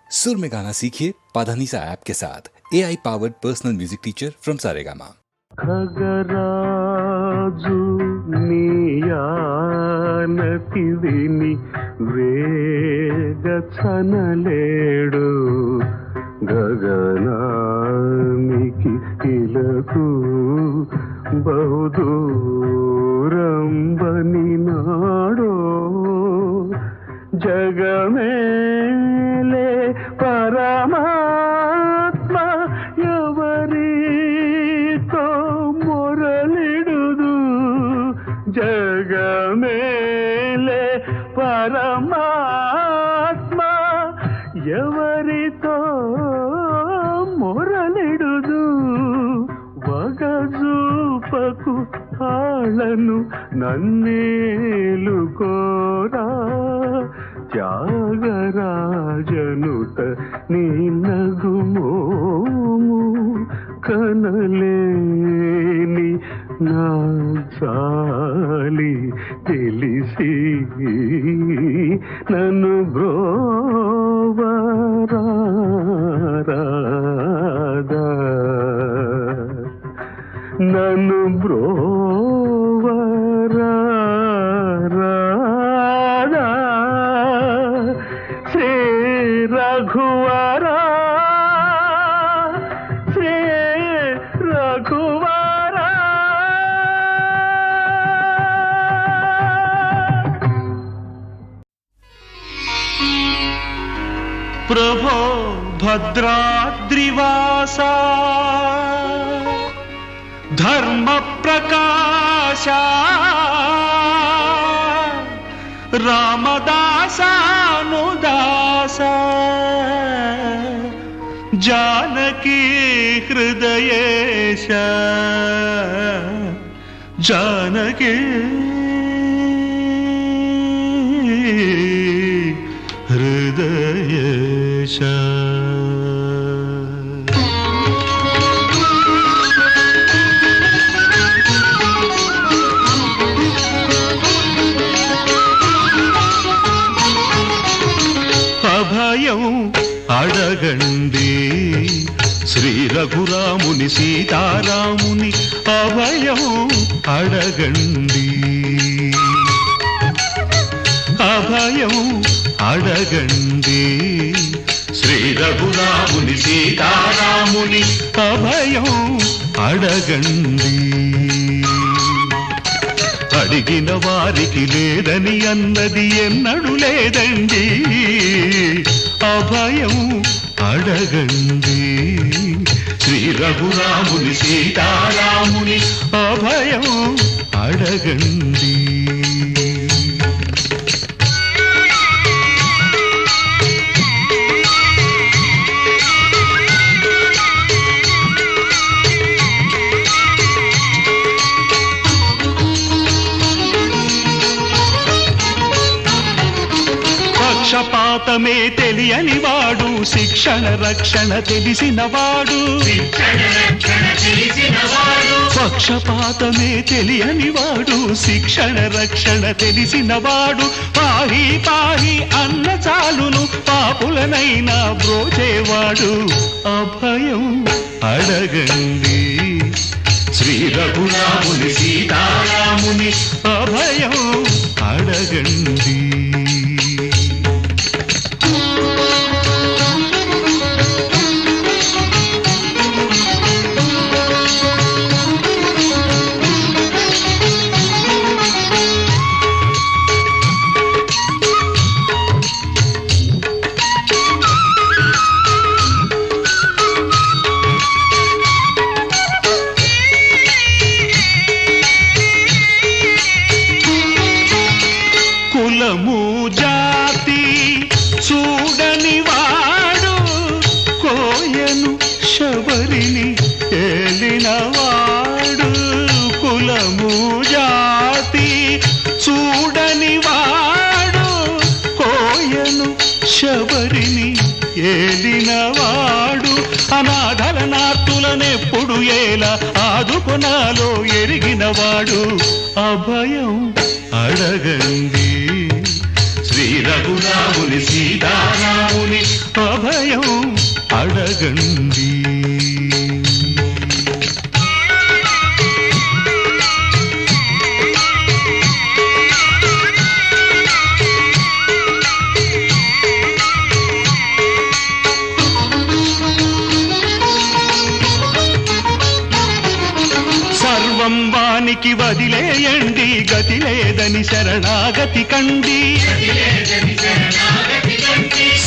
सुर में गाना सीखिए पाधानीसा ऐप के साथ AI powered personal music teacher from Saregama. खगराजु नियानति विनि वेगचनलेडु गगनानिकि इलकु बहुदूरं बनिनाडो जगमेले परमात्म ఎవరితో మొరలిడుదు జగమేలే పరమాత్మ ఎవరితో మొరలిడుదు వగజూపకు తాళను నన్నేలుకోరా త్యాగరాజనుత నీ నగుమోము కనలేని నా చాలి తెలిసి నన్ను బ్రోవరాదా నన్ను బ్రోవరాదా శ్రీ రఘువరా శ్రీ రఘువరా ప్రభో భద్రాద్రివాసా ధర్మ ప్రకాశ రామదాసానుదాస జానకీ హృదయేశ జానకీ హృదయేశ అభయం అడగండి శ్రీ రఘురాముని సీతారాముని అభయం అడగండి అభయం అడగండి శ్రీ రఘురాముని సీతారాముని అభయం అడగండి అడిగిన వారికి లేదని అన్నది ఎన్నడూ లేదండి అభయం అడగండి శ్రీ రఘురాముని సీతారాముని అభయం అడగండి పక్షపాతమే తెలియని వాడు శిక్షణ రక్షణ తెలిసినవాడు పక్షపాతమే తెలియని వాడు శిక్షణ రక్షణ తెలిసినవాడు పాహి పాహి అన్న చాలును పాపులనైనా బ్రోచేవాడు అభయం అడగండి శ్రీ రఘురాముని సీతారాముని అభయం అడగండి జాతి చూడని వాడు కోయను శబరిని ఏలినవాడు కులము జాతి చూడని వాడు కోయను శబరిని ఏలినవాడు అనాథల నార్తులనెప్పుడు ఎలా ఆదుకొనాలో ఎరిగినవాడు అభయం అడగండి శ్రీ రఘురాముని సీతారాముని అభయం అడగండి. సర్వం వానికి వదిలేయండి, గతి లేదని శరణాగతి కండి.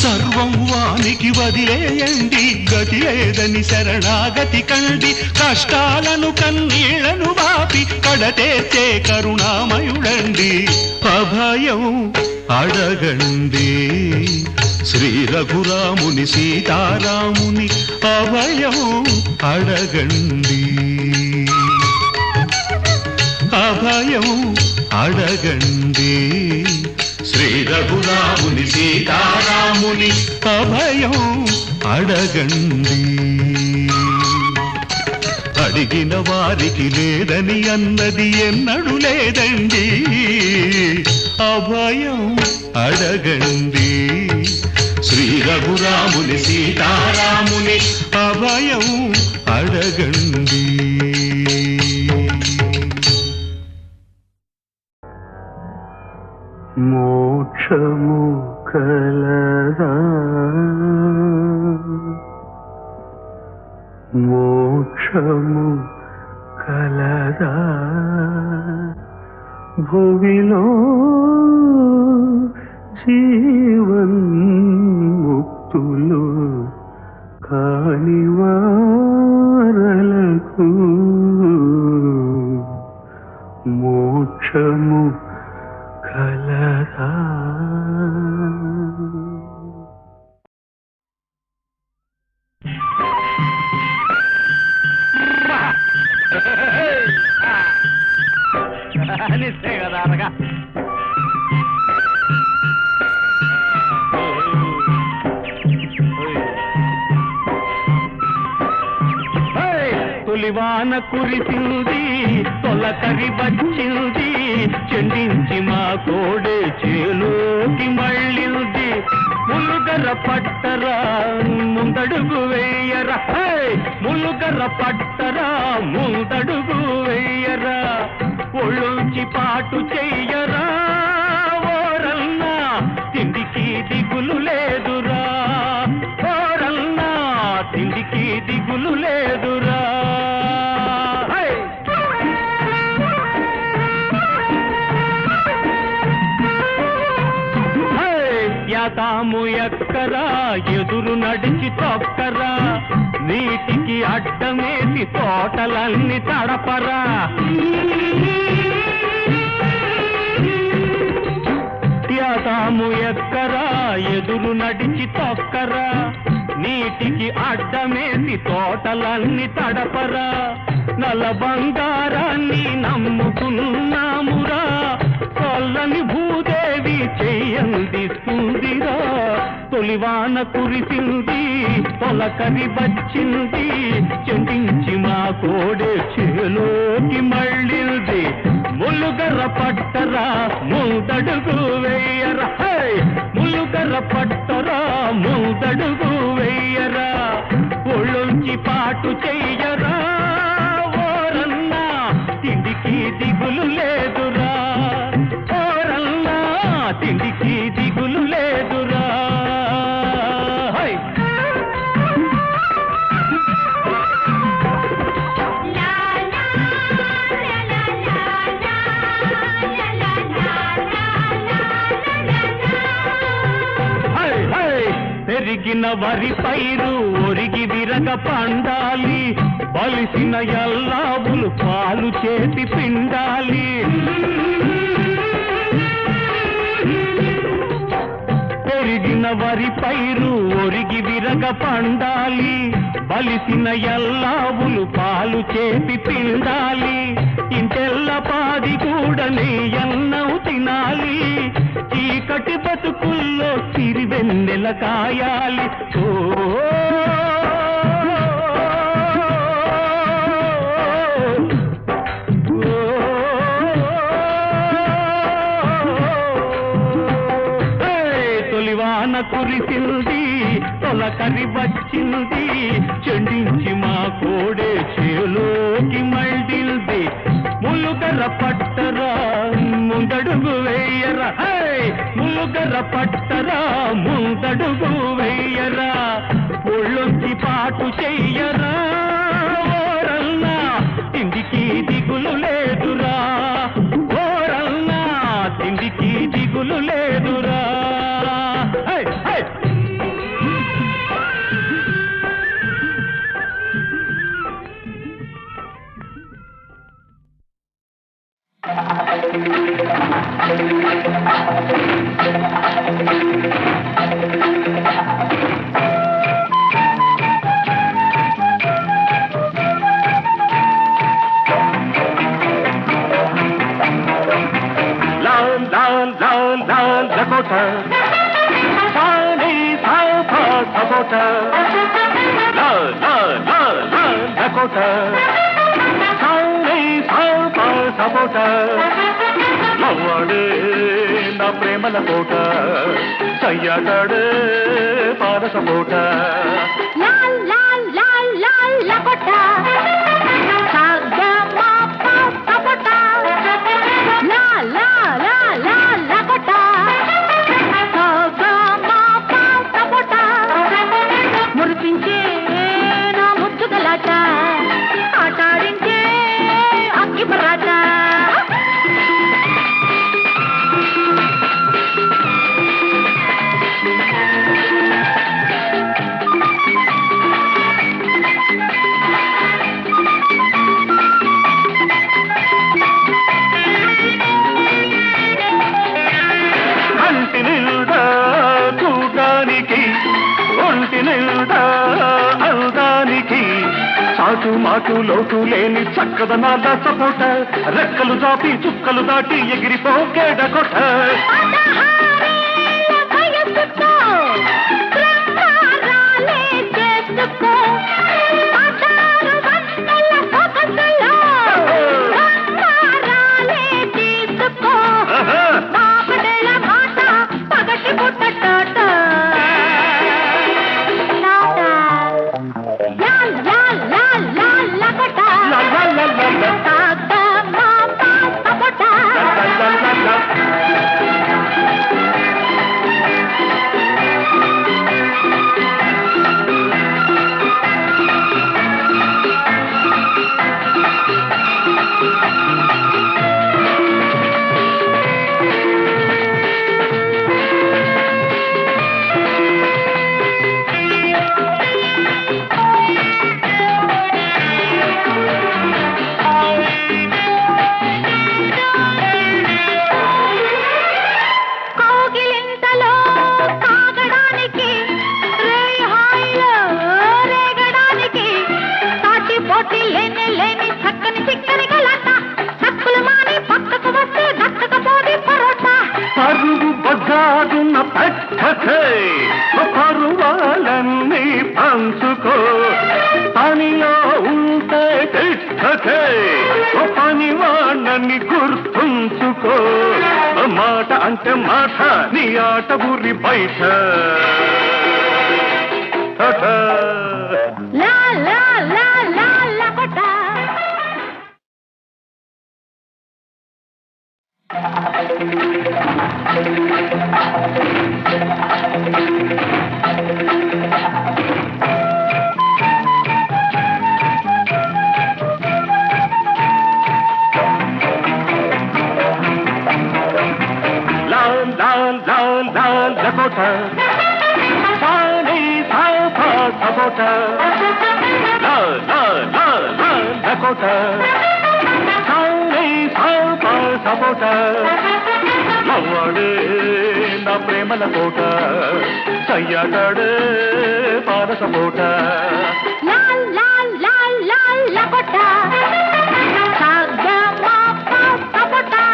సర్వం వానికి వదిలేయండి, గతి లేదని శరణాగతి కండి. కష్టాలను కన్నీళ్లను వాపి కడతేర్చే కరుణామయుడండి. అభయం అడగండి, శ్రీ రఘురాముని సీతారాముని అభయం అడగండి. అభయం అడగండి, శ్రీ రఘురాముని సీతారాముని అభయం అడగండి. అడిగిన వారికి లేదని అన్నది ఎన్నడూ లేదండి. అభయం అడగండి, శ్రీ రఘురాముని సీతారాముని అభయం అడగండి. మోక్షము కలదా, మోక్షము కలదా, భువిలో జీవన్ముక్తులు కానివారలకు మోక్షము కలదా. కదా అనగా తొలివాన కురిసింది, తొలకరి వచ్చింది, చెండించి మా కోడే చేలోకి మళ్ళింది. ములుగర పట్టరా ముందడుగు వేయరా, ములుగర పట్టరా ముందడుగు వేయరా, ఒళ్ళొంచి పాటు చెయ్యరా ఓరన్నా, తిండికి దిగులు లేదురా ఓరన్నా, తిండికి దిగులు లేదురా. యాతాము ఎక్కరా, ఎదురు నడిచి తొక్కరా, నీటికి అడ్డమేసి తోటలన్నీ తడపరా. యాతాము ఎక్కరా, ఎదురు నడిచి తొక్కరా, నీటికి అడ్డమేసి తోటలన్నీ తడపరా. నల బంగారాన్ని నమ్ముకున్నామురా, కొల్లని భూదేవి చెయ్యందిస్తుందిరా. తొలివాన కురిసింది, తొలకరి వచ్చింది, చెందించి మా కోడే చేలోకి మళ్ళింది. ములుగర పట్టరా ముందడుగు వేయరా, ములుగర పట్టరా ముందడుగు వేయరా, ఒళ్ళొంచి పాటు చెయ్యరా ఓరన్నా, తిండికి దిగులు లేదురా ఓరన్నా, తిండికి దిగులు లేదురా. పెరిగిన వరి పైరు ఒరిగి విరగ పండాలి, బలిసిన ఎల్లావులు పాలు చేసి పిండాలి. పెరిగిన వరి పైరు ఒరిగి విరగ పండాలి, బలిసిన ఎల్లావులు పాలు చేసి పిండాలి. ఇంటెల్ల పాది కూడా నెయ్యన్నం తినాలి, చీకటి బతుకుల్లో సిరివెన్నెల కాయాలి. ఓ తొలివాన కురిసింది, తొలకరి వచ్చింది చెండించి మా కోడే చేలోకి మళ్ళింది ములుగర పట్టరా ముందడుగు వేయరా ములుగర పట్టరా ముందడుగు వేయరా ఒళ్ళొంచి పాటు చెయ్యరా ఓరల్లా తిండికి దిగులు లేదురా ఓరల్లా తిండికి దిగులు లేదురా Dakota, Sunny South Dakota, la la la la Dakota, Sunny South Dakota, Lawade na premala kota, Sayadade para sapota, la la la la Lakota, Sagama pa sapota, la la la la Lakota. మురిపించే నా ముద్దు గలాట ఆటాడించే అక్కి పరాట కంటి నిండా చూడడానికి ఒంటి నిండా అందానికి చాటు మాటు లోటు లేని చక్కదనాల సపోట రెక్కలు చాపి చుక్కలు దాటి ఎగిరిపోకేడ కొట్ట బజారున పెట్టకే పరువాలన్నీ పంచుకో పనిలో ఉంటే తిట్టకే పనివాణ్ణి గుర్తుంచుకో మాట అంటే మాట నీ ఆట ఊరి బయట లా లా లా లా లపట Dakota, Sunny South Dakota, la la la la Dakota, Sunny South Dakota, Lawade na premala kota, Sayadade para sapota, la la la la Lakota, Sagama pa sapota,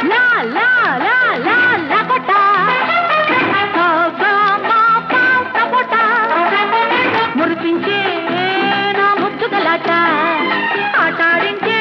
la la la la Lakota. మురిపించే నా ముద్దు గలాట ఆటాడించే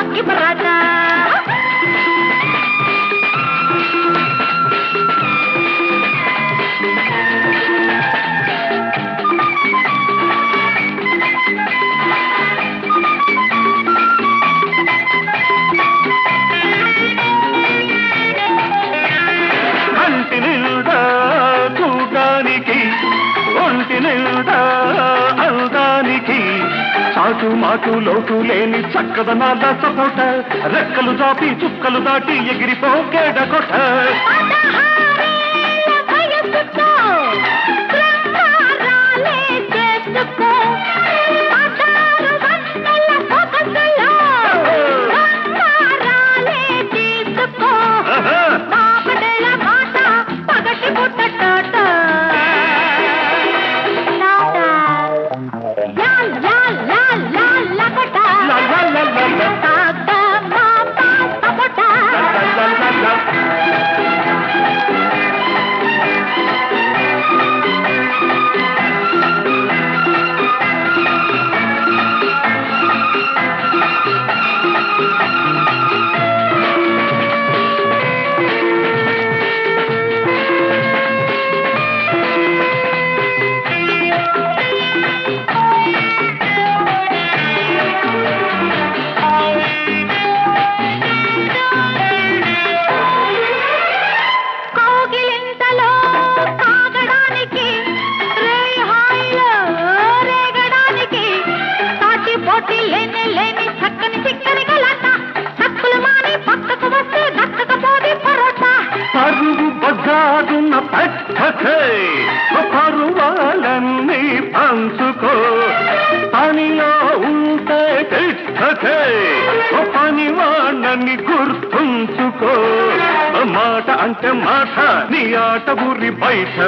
అక్కి పరాట మాటు లోటు లేని చక్కదనాల సపోట రెక్కలు దాపి చుక్కలు దాటి ఎగిరిపోకేడ కొట పదహారేళ్ల వయసుతో సంసారాలే చేసుకో. 16 వన్నెల సొగసులో సంసారాలే తీసుకో. బాపడల మాట పగటి పుట్ట టాట. లా లా లా లా లపట. లా లా లా లా లా. తాత మామ సపట. లా లా లా లా. కౌగిలింతలో సాగడానికి రేయి హాయిలో రేగడానికి సాటి పోటీ లేని చక్కని చిక్కని గలాట. చక్కులు మాని పక్కకు వస్తే దక్కకపోతే పరోటా. పరువు బజారున పెట్టకే పరువాలన్నీ పంచుకో పనిలో ఉంటే తిట్టకే పనివాణ్ణని గుర్తుంచుకో మాట అంటే మాట నీ ఆట ఊరి బయట